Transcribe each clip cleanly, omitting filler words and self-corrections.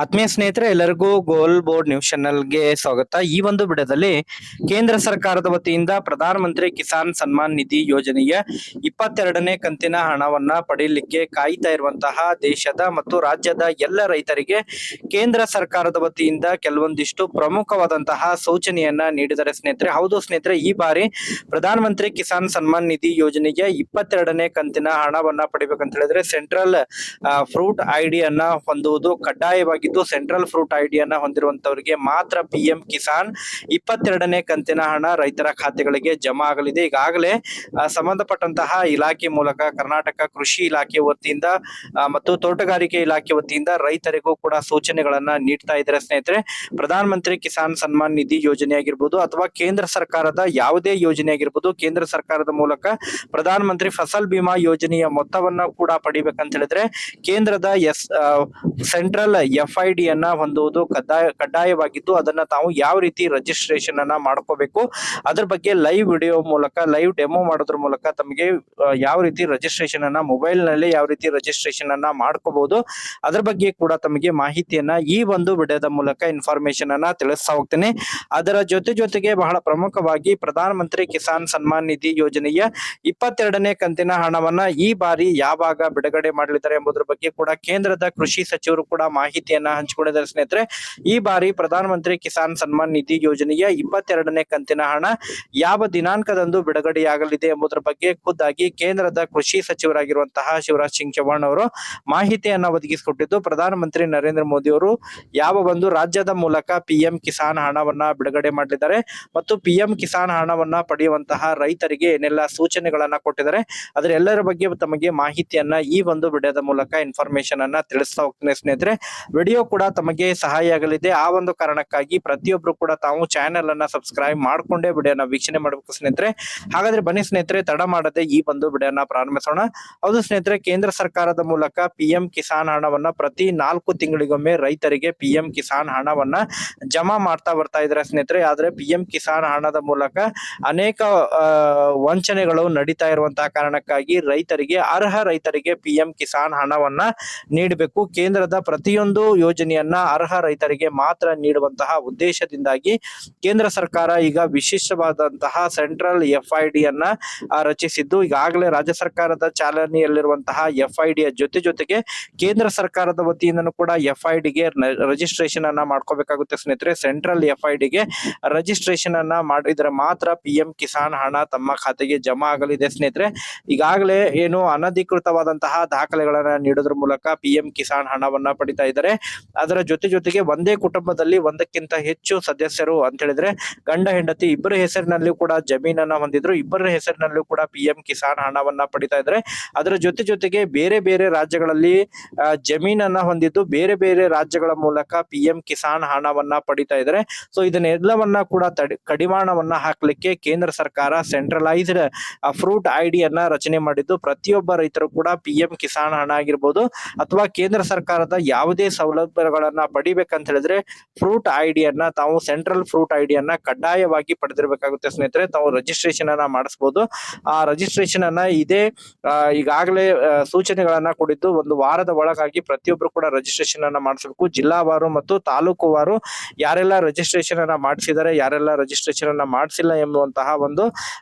ಆತ್ಮೀಯ ಸ್ನೇಹಿತರೆ, ಎಲ್ಲರಿಗೂ ಗೋಲ್ ಬೋರ್ಡ್ ನ್ಯೂಸ್ ಚಾನೆಲ್ಗೆ ಸ್ವಾಗತ. ಈ ಒಂದು ವಿಡಿಯೋದಲ್ಲಿ ಕೇಂದ್ರ ಸರ್ಕಾರದ ವತಿಯಿಂದ ಪ್ರಧಾನ ಮಂತ್ರಿ ಕಿಸಾನ್ ಸನ್ಮಾನ್ ನಿಧಿ ಯೋಜನೆಯ 22ನೇ ಕಂತಿನ ಹಣವನ್ನ ಪಡೆಯಲಿಕ್ಕೆ ಕಾಯ್ತಾ ಇರುವಂತಹ ದೇಶದ ಮತ್ತು ರಾಜ್ಯದ ಎಲ್ಲ ರೈತರಿಗೆ ಕೇಂದ್ರ ಸರ್ಕಾರದ ವತಿಯಿಂದ ಕೆಲವೊಂದಿಷ್ಟು ಪ್ರಮುಖವಾದಂತಹ ಸೂಚನೆಯನ್ನ ನೀಡಿದರೆ ಸ್ನೇಹಿತರೆ. ಹೌದು ಸ್ನೇಹಿತರೆ, ಈ ಬಾರಿ ಪ್ರಧಾನ ಮಂತ್ರಿ ಕಿಸಾನ್ ಸನ್ಮಾನ್ ನಿಧಿ ಯೋಜನೆಯ 22ನೇ ಕಂತಿನ ಹಣವನ್ನ ಪಡಿಬೇಕಂತ ಹೇಳಿದ್ರೆ ಸೆಂಟ್ರಲ್ ಫ್ರೂಟ್ ಐಡಿ ಅನ್ನ ಹೊಂದುವುದು ಕಡ್ಡಾಯವಾಗಿ. ಸೆಂಟ್ರಲ್ ಫ್ರೂಟ್ ಐಡಿಯನ್ನ ಹೊಂದಿರುವಂತವರಿಗೆ ಮಾತ್ರ PM ಕಿಸಾನ್ 22ನೇ ಕಂತಿನ ಹಣ ರೈತರ ಖಾತೆಗಳಿಗೆ ಜಮಾ ಆಗಲಿದೆ. ಈಗಾಗಲೇ ಸಂಬಂಧಪಟ್ಟಂತಹ ಇಲಾಖೆ ಮೂಲಕ ಕರ್ನಾಟಕ ಕೃಷಿ ಇಲಾಖೆ ವತಿಯಿಂದ ಮತ್ತು ತೋಟಗಾರಿಕೆ ಇಲಾಖೆ ವತಿಯಿಂದ ರೈತರಿಗೂ ಕೂಡ ಸೂಚನೆಗಳನ್ನ ನೀಡ್ತಾ ಇದ್ದಾರೆ ಸ್ನೇಹಿತರೆ. ಪ್ರಧಾನ ಮಂತ್ರಿ ಕಿಸಾನ್ ಸನ್ಮಾನ್ ನಿಧಿ ಯೋಜನೆ ಆಗಿರ್ಬೋದು ಅಥವಾ ಕೇಂದ್ರ ಸರ್ಕಾರದ ಯಾವುದೇ ಯೋಜನೆ ಆಗಿರ್ಬೋದು, ಕೇಂದ್ರ ಸರ್ಕಾರದ ಮೂಲಕ ಪ್ರಧಾನ ಮಂತ್ರಿ ಫಸಲ್ ಬಿಮಾ ಯೋಜನೆಯ ಮೊತ್ತವನ್ನ ಕೂಡ ಪಡಿಬೇಕಂತ ಹೇಳಿದ್ರೆ ಕೇಂದ್ರದ ಸೆಂಟ್ರಲ್ FID ಅನ್ನ ಹೊಂದುವುದು ಕಡ್ಡಾಯವಾಗಿದ್ದು, ಅದನ್ನ ತಾವು ಯಾವ ರೀತಿ ರಿಜಿಸ್ಟ್ರೇಷನ್ ಅನ್ನ ಮಾಡ್ಕೋಬೇಕು, ಅದ್ರ ಬಗ್ಗೆ ಲೈವ್ ವಿಡಿಯೋ ಮೂಲಕ ಲೈವ್ ಡೆಮೋ ಮಾಡೋದ್ರ ಮೂಲಕ ತಮಗೆ ಯಾವ ರೀತಿ ರಿಜಿಸ್ಟ್ರೇಷನ್ ಅನ್ನ ಮೊಬೈಲ್ ನಲ್ಲಿ ಯಾವ ರೀತಿ ರಿಜಿಸ್ಟ್ರೇಷನ್ ಅನ್ನ ಮಾಡ್ಕೋಬಹುದು, ಅದ್ರ ಬಗ್ಗೆ ಕೂಡ ತಮಗೆ ಮಾಹಿತಿಯನ್ನ ಈ ಒಂದು ವಿಡಿಯೋದ ಮೂಲಕ ಇನ್ಫಾರ್ಮೇಶನ್ ಅನ್ನ ತಿಳಿಸ್ತಾ ಹೋಗ್ತೇನೆ. ಅದರ ಜೊತೆಗೆ ಬಹಳ ಪ್ರಮುಖವಾಗಿ ಪ್ರಧಾನ ಮಂತ್ರಿ ಕಿಸಾನ್ ಸನ್ಮಾನ್ ನಿಧಿ ಯೋಜನೆಯ 22ನೇ ಕಂತಿನ ಹಣವನ್ನ ಈ ಬಾರಿ ಯಾವಾಗ ಬಿಡುಗಡೆ ಮಾಡಲಿದ್ದಾರೆ ಎಂಬುದರ ಬಗ್ಗೆ ಕೂಡ ಕೇಂದ್ರದ ಕೃಷಿ ಸಚಿವರು ಕೂಡ ಮಾಹಿತಿಯನ್ನ ಹಂಚಿಕೊಂಡಿದ್ದಾರೆ ಸ್ನೇಹಿತರೆ. ಈ ಬಾರಿ ಪ್ರಧಾನ ಮಂತ್ರಿ ಕಿಸಾನ್ ಸನ್ಮಾನ್ ನಿಧಿ ಯೋಜನೆಯ 22ನೇ ಕಂತಿನ ಹಣ ಯಾವ ದಿನಾಂಕದಂದು ಬಿಡುಗಡೆಯಾಗಲಿದೆ ಎಂಬುದರ ಬಗ್ಗೆ ಖುದ್ದಾಗಿ ಕೇಂದ್ರದ ಕೃಷಿ ಸಚಿವರಾಗಿರುವಂತಹ ಶಿವರಾಜ್ ಸಿಂಗ್ ಚೌಹಾಣ್ ಅವರು ಮಾಹಿತಿಯನ್ನ ಒದಗಿಸಿಕೊಟ್ಟಿದ್ದು, ಪ್ರಧಾನ ಮಂತ್ರಿ ನರೇಂದ್ರ ಮೋದಿ ಅವರು ಯಾವ ಒಂದು ರಾಜ್ಯದ ಮೂಲಕ PM ಕಿಸಾನ್ ಹಣವನ್ನ ಬಿಡುಗಡೆ ಮಾಡಲಿದ್ದಾರೆ ಮತ್ತು PM ಕಿಸಾನ್ ಹಣವನ್ನ ಪಡೆಯುವಂತಹ ರೈತರಿಗೆ ಏನೆಲ್ಲ ಸೂಚನೆಗಳನ್ನ ಕೊಟ್ಟಿದ್ದಾರೆ, ಅದರ ಎಲ್ಲರ ಬಗ್ಗೆ ತಮಗೆ ಮಾಹಿತಿಯನ್ನ ಈ ಒಂದು ವಿಡಿಯೋದ ಮೂಲಕ ಇನ್ಫಾರ್ಮೇಶನ್ ಅನ್ನ ತಿಳಿಸ್ತಾ ಹೋಗ್ತೇನೆ ಸ್ನೇಹಿತರೆ. ವಿಡಿಯೋ ಕೂಡ ತಮಗೆ ಸಹಾಯ ಆಗಲಿದೆ. ಆ ಒಂದು ಕಾರಣಕ್ಕಾಗಿ ಪ್ರತಿಯೊಬ್ರು ಕೂಡ ತಾವು ಚಾನೆಲ್ ಅನ್ನ ಸಬ್ಸ್ಕ್ರೈಬ್ ಮಾಡ್ಕೊಂಡೇ ವಿಡಿಯೋನ ವೀಕ್ಷಣೆ ಮಾಡಬೇಕು ಸ್ನೇಹಿತರೆ. ಹಾಗಾದ್ರೆ ಬನ್ನಿ ಸ್ನೇಹಿತರೆ, ತಡ ಮಾಡದೆ ಈ ಒಂದು ವಿಡಿಯೋನ ಪ್ರಾರಂಭಿಸೋಣ. ಹೌದು ಸ್ನೇಹಿತರೆ, ಕೇಂದ್ರ ಸರ್ಕಾರದ ಮೂಲಕ PM ಕಿಸಾನ್ ಹಣವನ್ನ ಪ್ರತಿ 4 ತಿಂಗಳಿಗೊಮ್ಮೆ ರೈತರಿಗೆ PM ಕಿಸಾನ್ ಹಣವನ್ನ ಜಮಾ ಮಾಡ್ತಾ ಬರ್ತಾ ಇದ್ದಾರೆ ಸ್ನೇಹಿತರೆ. ಆದ್ರೆ PM ಕಿಸಾನ್ ಹಣದ ಮೂಲಕ ಅನೇಕ ವಂಚನೆಗಳು ನಡೀತಾ ಇರುವಂತಹ ಕಾರಣಕ್ಕಾಗಿ ಅರ್ಹ ರೈತರಿಗೆ PM ಕಿಸಾನ್ ಹಣವನ್ನ ನೀಡಬೇಕು. ಕೇಂದ್ರದ ಪ್ರತಿಯೊಂದು ಯೋಜನೆಯನ್ನ ಅರ್ಹ ರೈತರಿಗೆ ಮಾತ್ರ ನೀಡುವಂತಹ ಉದ್ದೇಶದಿಂದಾಗಿ ಕೇಂದ್ರ ಸರ್ಕಾರ ಈಗ ವಿಶೇಷವಾದಂತಹ ಸೆಂಟ್ರಲ್ FID ಅನ್ನ ರಚಿಸಿದ್ದು, ಈಗಾಗಲೇ ರಾಜ್ಯ ಸರ್ಕಾರದ ಚಾಲನೆಯಲ್ಲಿರುವಂತಹ FID ಯ ಜೊತೆಗೆ ಕೇಂದ್ರ ಸರ್ಕಾರದ ವತಿಯಿಂದನೂ ಕೂಡ FID ಗೆ ರಿಜಿಸ್ಟ್ರೇಷನ್ ಅನ್ನ ಮಾಡ್ಕೋಬೇಕಾಗುತ್ತೆ ಸ್ನೇಹಿತರೆ. ಸೆಂಟ್ರಲ್ FID ಗೆ ರಿಜಿಸ್ಟ್ರೇಷನ್ ಅನ್ನ ಮಾಡಿದ್ರೆ ಮಾತ್ರ PM ಕಿಸಾನ್ ಹಣ ತಮ್ಮ ಖಾತೆಗೆ ಜಮಾ ಆಗಲಿದೆ ಸ್ನೇಹಿತರೆ. ಈಗಾಗಲೇ ಏನು ಅನಧಿಕೃತವಾದಂತಹ ದಾಖಲೆಗಳನ್ನ ನೀಡೋದ್ರ ಮೂಲಕ PM ಕಿಸಾನ್ ಹಣವನ್ನ ಪಡಿತಾ ಇದ್ದಾರೆ. ಅದರ ಜೊತೆಗೆ ಒಂದೇ ಕುಟುಂಬದಲ್ಲಿ ಒಂದಕ್ಕಿಂತ ಹೆಚ್ಚು ಸದಸ್ಯರು ಅಂತ ಹೇಳಿದ್ರೆ ಗಂಡ ಹೆಂಡತಿ ಇಬ್ಬರ ಹೆಸರಿನಲ್ಲಿ ಕೂಡ ಜಮೀನನ್ನ ಹೊಂದಿದ್ರು, ಇಬ್ಬರ ಹೆಸರಿನಲ್ಲೂ ಕೂಡ PM ಕಿಸಾನ್ ಹಣವನ್ನ ಪಡಿತಾ ಇದ್ದಾರೆ. ಅದರ ಜೊತೆಗೆ ಬೇರೆ ರಾಜ್ಯಗಳಲ್ಲಿ ಜಮೀನನ್ನ ಹೊಂದಿದ್ದು ಬೇರೆ ರಾಜ್ಯಗಳ ಮೂಲಕ PM ಕಿಸಾನ್ ಹಣವನ್ನ ಪಡಿತಾ ಇದ್ದಾರೆ. ಸೊ ಇದನ್ನೆಲ್ಲವನ್ನ ಕೂಡ ಕಡಿವಾಣವನ್ನ ಹಾಕ್ಲಿಕ್ಕೆ ಕೇಂದ್ರ ಸರ್ಕಾರ ಸೆಂಟ್ರಲೈಸ್ಡ್ ಫ್ರೂಟ್ ID ಅನ್ನ ರಚನೆ ಮಾಡಿದ್ದು, ಪ್ರತಿಯೊಬ್ಬ ರೈತರು ಕೂಡ PM ಕಿಸಾನ್ ಹಣ ಆಗಿರ್ಬೋದು ಅಥವಾ ಕೇಂದ್ರ ಸರ್ಕಾರದ ಯಾವುದೇ ಸೌಲಭ್ಯಗಳನ್ನ ಪಡಿಬೇಕಂತ ಹೇಳಿದ್ರೆ ಫ್ರೂಟ್ ID ಅನ್ನ ತಾವು ಸೆಂಟ್ರಲ್ ಫ್ರೂಟ್ ID ಅನ್ನ ಕಡ್ಡಾಯವಾಗಿ ಪಡೆದಿರಬೇಕಾಗುತ್ತೆ ಸ್ನೇಹಿತರೆ. ತಾವು ರಿಜಿಸ್ಟ್ರೇಷನ್ ಅನ್ನ ಮಾಡಿಸಬಹುದು. ಆ ರಿಜಿಸ್ಟ್ರೇಷನ್ ಅನ್ನ ಈಗಾಗಲೇ ಸೂಚನೆಗಳನ್ನ ಕೊಟ್ಟಿದ್ದು, ಒಂದು ವಾರದ ಒಳಗಾಗಿ ಪ್ರತಿಯೊಬ್ರು ಕೂಡ ರಿಜಿಸ್ಟ್ರೇಷನ್ ಅನ್ನ ಮಾಡಿಸಬೇಕು. ಜಿಲ್ಲಾವಾರು ಮತ್ತು ತಾಲೂಕುವಾರು ಯಾರೆಲ್ಲ ರಿಜಿಸ್ಟ್ರೇಷನ್ ಅನ್ನ ಮಾಡಿಸಿದ್ದಾರೆ, ಯಾರೆಲ್ಲ ರಿಜಿಸ್ಟ್ರೇಷನ್ ಅನ್ನ ಮಾಡಿಸಿಲ್ಲ ಎಂಬುವಂತಹ ಒಂದು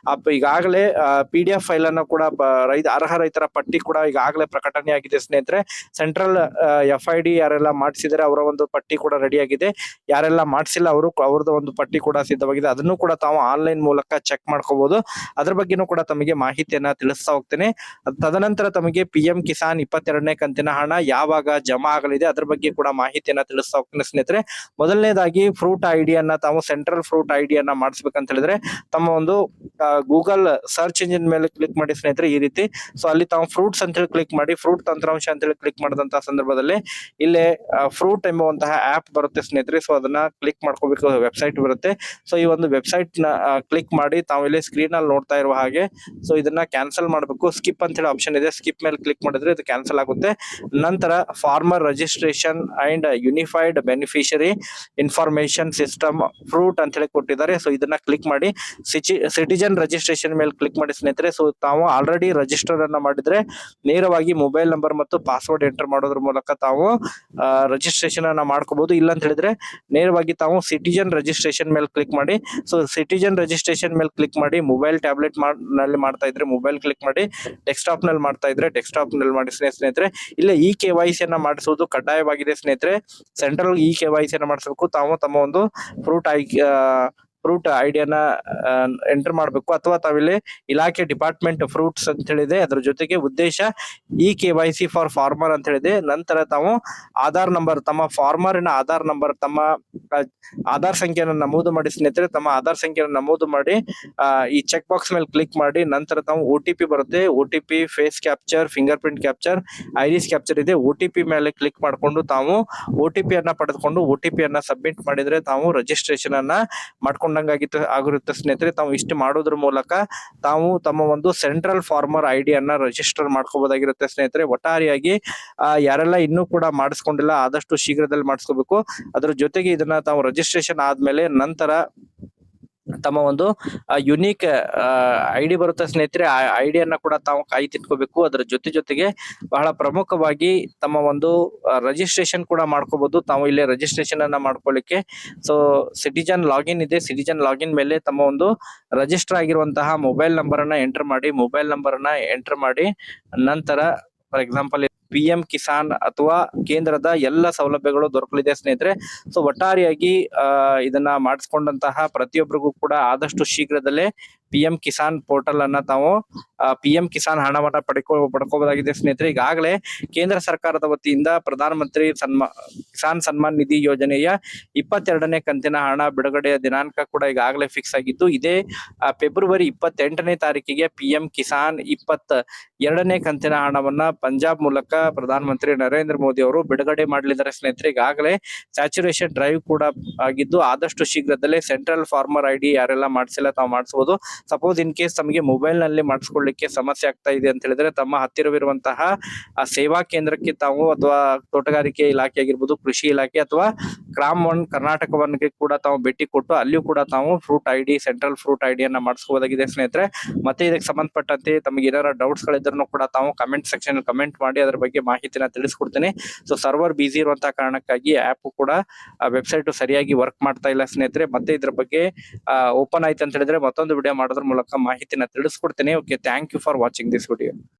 ಈಗಾಗಲೇ PDF ಫೈಲ್ ಅನ್ನ ಕೂಡ ಅರ್ಹ ರೈತರ ಪಟ್ಟಿ ಕೂಡ ಈಗಾಗಲೇ ಪ್ರಕಟಣೆ ಆಗಿದೆ ಸ್ನೇಹಿತರೆ. ಸೆಂಟ್ರಲ್ FID ಯಾರೆಲ್ಲ ಮಾಡಿಸಿದರೆ ಅವರ ಒಂದು ಪಟ್ಟಿ ಕೂಡ ರೆಡಿ ಆಗಿದೆ. ಯಾರೆಲ್ಲ ಮಾಡಿಸಿಲ್ಲ ಅವ್ರದ್ದು ಒಂದು ಪಟ್ಟಿ ಕೂಡ ಸಿದ್ಧವಾಗಿದೆ. ಅದನ್ನು ಕೂಡ ತಾವು ಆನ್ಲೈನ್ ಮೂಲಕ ಚೆಕ್ ಮಾಡ್ಕೋಬಹುದು. ಅದ್ರ ಬಗ್ಗೆನೂ ಕೂಡ ತಮಗೆ ಮಾಹಿತಿಯನ್ನ ತಿಳಿಸ್ತಾ ಹೋಗ್ತೇನೆ. ತದನಂತರ ತಮಗೆ PM ಕಿಸಾನ್ 22ನೇ ಕಂತಿನ ಹಣ ಯಾವಾಗ ಜಮಾ ಆಗಲಿದೆ ಅದ್ರ ಬಗ್ಗೆ ಕೂಡ ಮಾಹಿತಿಯನ್ನ ತಿಳಿಸ್ತಾ ಹೋಗ್ತೇನೆ ಸ್ನೇಹಿತರೆ. ಮೊದಲನೇದಾಗಿ ಫ್ರೂಟ್ ID ಅನ್ನ ತಾವು ಸೆಂಟ್ರಲ್ ಫ್ರೂಟ್ ID ಅನ್ನ ಮಾಡಿಸ್ಬೇಕಂತ ಹೇಳಿದ್ರೆ ತಮ್ಮ ಒಂದು ಗೂಗಲ್ ಸರ್ಚ್ ಇಂಜಿನ್ ಮೇಲೆ ಕ್ಲಿಕ್ ಮಾಡಿ ಸ್ನೇಹಿತರೆ. ಈ ರೀತಿ ಸೊ ಅಲ್ಲಿ ತಾವು ಫ್ರೂಟ್ಸ್ ಅಂತ ಹೇಳಿ ಕ್ಲಿಕ್ ಮಾಡಿ, ಫ್ರೂಟ್ ತಂತ್ರಾಂಶ ಅಂತ ಹೇಳಿ ಕ್ಲಿಕ್ ಮಾಡಿದಂತಹ ಸಂದರ್ಭದಲ್ಲಿ ಇಲ್ಲೇ ಫ್ರೂಟ್ ಎಂಬುವಂತಹ ಆಪ್ ಬರುತ್ತೆ ಸ್ನೇಹಿತರೆ. ಸೊ ಅದನ್ನ ಕ್ಲಿಕ್ ಮಾಡ್ಕೋಬೇಕು, ವೆಬ್ಸೈಟ್ ಬರುತ್ತೆ. ಸೊ ಈ ಒಂದು ವೆಬ್ಸೈಟ್ ನ ಕ್ಲಿಕ್ ಮಾಡಿ ತಾವು ಇಲ್ಲಿ ಸ್ಕ್ರೀನ್ ಅಲ್ಲಿ ನೋಡ್ತಾ ಇರುವ ಹಾಗೆ ಸೊ ಇದನ್ನ ಕ್ಯಾನ್ಸಲ್ ಮಾಡಬೇಕು. ಸ್ಕಿಪ್ ಅಂತ ಹೇಳಿ ಆಪ್ಷನ್ ಇದೆ, ಸ್ಕಿಪ್ ಮೇಲೆ ಕ್ಲಿಕ್ ಮಾಡಿದ್ರೆ ಇದು ಕ್ಯಾನ್ಸಲ್ ಆಗುತ್ತೆ. ನಂತರ farmer registration and unified beneficiary information system fruit ಅಂತ ಹೇಳಿ ಕೊಟ್ಟಿದ್ದಾರೆ. ಸೊ ಇದನ್ನ ಕ್ಲಿಕ್ ಮಾಡಿ ಸಿಟಿಜನ್ ರಿಜಿಸ್ಟ್ರೇಷನ್ ಮೇಲೆ ಕ್ಲಿಕ್ ಮಾಡಿ ಸ್ನೇಹಿತರೆ. ಸೊ ತಾವು ಆಲ್ರೆಡಿ ರಿಜಿಸ್ಟರ್ ಅನ್ನ ಮಾಡಿದ್ರೆ ನೇರವಾಗಿ ಮೊಬೈಲ್ ನಂಬರ್ ಮತ್ತು ಪಾಸ್ವರ್ಡ್ ಎಂಟರ್ ಮಾಡೋದ್ರ ಮೂಲಕ ತಾವು ರಿಜಿಸ್ಟ್ರೇಷನ್ ಅನ್ನ ಮಾಡ್ಕೋಬಹುದು. ಇಲ್ಲ ಅಂತ ಹೇಳಿದ್ರೆ ನೇರವಾಗಿ ತಾವು ಸಿಟಿಜನ್ ರಿಜಿಸ್ಟ್ರೇಷನ್ ಮೇಲೆ ಕ್ಲಿಕ್ ಮಾಡಿ. ಸೊ ಸಿಟಿಜನ್ ರಿಜಿಸ್ಟ್ರೇಷನ್ ಮೇಲೆ ಕ್ಲಿಕ್ ಮಾಡಿ. ಮೊಬೈಲ್ ಟ್ಯಾಬ್ಲೆಟ್ ನಲ್ಲಿ ಮಾಡ್ತಾ ಇದ್ರೆ ಮೊಬೈಲ್ ಕ್ಲಿಕ್ ಮಾಡಿ, ಡೆಸ್ಕ್ಟಾಪ್ ನಲ್ಲಿ ಮಾಡ್ತಾ ಇದ್ರೆ ಡೆಸ್ಕ್ಟಾಪ್ ನಲ್ಲಿ ಮಾಡಿ ಸ್ನೇಹಿತರೆ. ಇಲ್ಲ ಈ KYC ಅನ್ನ ಮಾಡಿಸುವುದು ಕಡ್ಡಾಯವಾಗಿದೆ ಸ್ನೇಹಿತರೆ. ಸೆಂಟ್ರಲ್ ಈ KYC ಅನ್ನ ಮಾಡಿಸಬೇಕು. ತಾವು ತಮ್ಮ ಒಂದು ಫ್ರೂಟ್ ಐಡಿಯನ್ನ ಎಂಟರ್ ಮಾಡಬೇಕು, ಅಥವಾ ತಾವಿಲ್ಲಿ ಇಲಾಖೆ ಡಿಪಾರ್ಟ್ಮೆಂಟ್ ಫ್ರೂಟ್ಸ್ ಅಂತ ಹೇಳಿದೆ, ಅದ್ರ ಜೊತೆಗೆ ಉದ್ದೇಶ ಈ KYC ಫಾರ್ ಫಾರ್ಮರ್ ಅಂತ ಹೇಳಿದೆ. ನಂತರ ತಾವು ಆಧಾರ್ ನಂಬರ್, ತಮ್ಮ ಫಾರ್ಮರಿನ ಆಧಾರ್ ನಂಬರ್, ತಮ್ಮ ಆಧಾರ್ ಸಂಖ್ಯೆಯನ್ನು ನಮೂದು ಮಾಡಿ ಸ್ನೇಹಿತರೆ. ತಮ್ಮ ಆಧಾರ್ ಸಂಖ್ಯೆಯನ್ನು ನಮೂದು ಮಾಡಿ ಈ ಚೆಕ್ ಬಾಕ್ಸ್ ಮೇಲೆ ಕ್ಲಿಕ್ ಮಾಡಿ. ನಂತರ ತಾವು OTP ಬರುತ್ತೆ. OTP, face capture, fingerprint capture, iris capture ಇದೆ. OTP ಮೇಲೆ ಕ್ಲಿಕ್ ಮಾಡಿಕೊಂಡು ತಾವು OTP ಅನ್ನ ಪಡೆದುಕೊಂಡು OTP ಅನ್ನ ಸಬ್ಮಿಟ್ ಮಾಡಿದ್ರೆ ತಾವು ರಿಜಿಸ್ಟ್ರೇಷನ್ ಅನ್ನ ಆಗಿರುತ್ತೆ ಸ್ನೇಹಿತರೆ. ತಾವು ಇಷ್ಟು ಮಾಡೋದ್ರ ಮೂಲಕ ತಾವು ತಮ್ಮ ಒಂದು ಸೆಂಟ್ರಲ್ ಫಾರ್ಮರ್ ID ಅನ್ನ ರಿಜಿಸ್ಟರ್ ಮಾಡ್ಕೋಬಹುದಾಗಿರುತ್ತೆ ಸ್ನೇಹಿತರೆ. ಒಟ್ಟಾರೆಯಾಗಿ ಯಾರೆಲ್ಲ ಇನ್ನೂ ಕೂಡ ಮಾಡಿಸ್ಕೊಂಡಿಲ್ಲ ಆದಷ್ಟು ಶೀಘ್ರದಲ್ಲಿ ಮಾಡಿಸ್ಕೋಬೇಕು. ಅದ್ರ ಜೊತೆಗೆ ಇದನ್ನ ತಾವು ರಿಜಿಸ್ಟ್ರೇಷನ್ ಆದ್ಮೇಲೆ ನಂತರ ತಮ್ಮ ಒಂದು ಯುನೀಕ್ ID ಬರುತ್ತೆ ಸ್ನೇಹಿತರೆ. ಆ ID ಅನ್ನ ಕೂಡ ತಾವು ಕಾಯ್ದಿಟ್ಕೋಬೇಕು. ಅದರ ಜೊತೆಗೆ ಬಹಳ ಪ್ರಮುಖವಾಗಿ ತಮ್ಮ ಒಂದು ರಿಜಿಸ್ಟ್ರೇಷನ್ ಕೂಡ ಮಾಡ್ಕೋಬಹುದು. ತಾವು ಇಲ್ಲಿ ರಿಜಿಸ್ಟ್ರೇಷನ್ ಅನ್ನ ಮಾಡ್ಕೊಳ್ಳಿಕ್ಕೆ ಸಿಟಿಜನ್ ಲಾಗಿನ್ ಇದೆ. ಸಿಟಿಜನ್ ಲಾಗಿನ್ ಮೇಲೆ ತಮ್ಮ ಒಂದು ರಿಜಿಸ್ಟರ್ ಆಗಿರುವಂತಹ ಮೊಬೈಲ್ ನಂಬರ್ ಅನ್ನ ಎಂಟರ್ ಮಾಡಿ ನಂತರ ಫಾರ್ ಎಕ್ಸಾಂಪಲ್ PM ಕಿಸಾನ್ ಅಥವಾ ಕೇಂದ್ರದ ಎಲ್ಲ ಸೌಲಭ್ಯಗಳು ದೊರಕಲಿದೆ ಸ್ನೇಹಿತರೆ. ಸೊ ಒಟ್ಟಾರೆಯಾಗಿ ಇದನ್ನ ಮಾಡಿಸ್ಕೊಂಡಂತಹ ಪ್ರತಿಯೊಬ್ಬರಿಗೂ ಕೂಡ ಆದಷ್ಟು ಶೀಘ್ರದಲ್ಲೇ PM ಕಿಸಾನ್ ಪೋರ್ಟಲ್ ಅನ್ನ ತಾವು PM ಕಿಸಾನ್ ಹಣವನ್ನ ಪಡ್ಕೋಬಹುದಾಗಿದೆ ಸ್ನೇಹಿತರೆ. ಈಗಾಗಲೇ ಕೇಂದ್ರ ಸರ್ಕಾರದ ವತಿಯಿಂದ ಪ್ರಧಾನಮಂತ್ರಿ ಕಿಸಾನ್ ಸನ್ಮಾನ್ ನಿಧಿ ಯೋಜನೆಯ 22ನೇ ಕಂತಿನ ಹಣ ಬಿಡುಗಡೆಯ ದಿನಾಂಕ ಕೂಡ ಈಗಾಗಲೇ ಫಿಕ್ಸ್ ಆಗಿದ್ದು, ಇದೇ ಫೆಬ್ರವರಿ 28ನೇ ತಾರೀಕಿಗೆ PM ಕಿಸಾನ್ 22ನೇ ಕಂತಿನ ಹಣವನ್ನ ಪಂಜಾಬ್ ಮೂಲಕ ಪ್ರಧಾನಮಂತ್ರಿ ನರೇಂದ್ರ ಮೋದಿ ಅವರು ಬಿಡುಗಡೆ ಮಾಡಲಿದ್ದಾರೆ ಸ್ನೇಹಿತರೆ. ಈಗಾಗಲೇ ಸ್ಯಾಚುರೇಷನ್ ಡ್ರೈವ್ ಕೂಡ ಆಗಿದ್ದು, ಆದಷ್ಟು ಶೀಘ್ರದಲ್ಲೇ ಸೆಂಟ್ರಲ್ ಫಾರ್ಮರ್ ID ಯಾರೆಲ್ಲ ಮಾಡಿಸಿಲ್ಲ ತಾವು ಮಾಡಿಸಬಹುದು. ಸಪೋಸ್ ಇನ್ ಕೇಸ್ ತಮಗೆ ಮೊಬೈಲ್ ನಲ್ಲಿ ಮಾಡಿಸ್ಕೊಳ್ಳಿಕ್ಕೆ ಸಮಸ್ಯೆ ಆಗ್ತಾ ಇದೆ ಅಂತ ಹೇಳಿದ್ರೆ ತಮ್ಮ ಹತ್ತಿರವಿರುವಂತಹ ಸೇವಾ ಕೇಂದ್ರಕ್ಕೆ ತಾವು, ಅಥವಾ ತೋಟಗಾರಿಕೆ ಇಲಾಖೆ ಆಗಿರ್ಬೋದು, ಕೃಷಿ ಇಲಾಖೆ ಅಥವಾ ಗ್ರಾಮ್ ಒನ್ ಕರ್ನಾಟಕವನ್ಗೆ ಕೂಡ ತಾವು ಭೇಟಿ ಕೊಟ್ಟು ಅಲ್ಲಿಯೂ ಕೂಡ ತಾವು ಸೆಂಟ್ರಲ್ ಫ್ರೂಟ್ ID ಅನ್ನ ಮಾಡಿಸಬಹುದಾಗಿದೆ ಸ್ನೇಹಿತರೆ. ಮತ್ತೆ ಇದಕ್ಕೆ ಸಂಬಂಧಪಟ್ಟಂತೆ ತಮಗೆ ಏನಾರ ಡೌಟ್ಸ್ ಗಳಿದ್ರು ಕೂಡ ತಾವು ಕಮೆಂಟ್ ಸೆಕ್ಷನ್ ಕಮೆಂಟ್ ಮಾಡಿ ಅದರ ಬಗ್ಗೆ ಮಾಹಿತಿನ ತಿಳಿಸ್ಕೊಡ್ತೀನಿ. ಸೊ ಸರ್ವರ್ ಬಿಸಿ ಇರುವಂತಹ ಕಾರಣಕ್ಕಾಗಿ ಆಪ್ ಕೂಡ ವೆಬ್ಸೈಟ್ ಸರಿಯಾಗಿ ವರ್ಕ್ ಮಾಡ್ತಾ ಇಲ್ಲ ಸ್ನೇಹಿತರೆ. ಮತ್ತೆ ಇದ್ರ ಬಗ್ಗೆ ಓಪನ್ ಆಯ್ತು ಅಂತ ಹೇಳಿದ್ರೆ ಮತ್ತೊಂದು ವಿಡಿಯೋ ಮಾಡೋದ್ರ ಮೂಲಕ ಮಾಹಿತಿನ ತಿಳಿಸ್ಕೊಡ್ತೇನೆ. Okay, thank you for watching this video.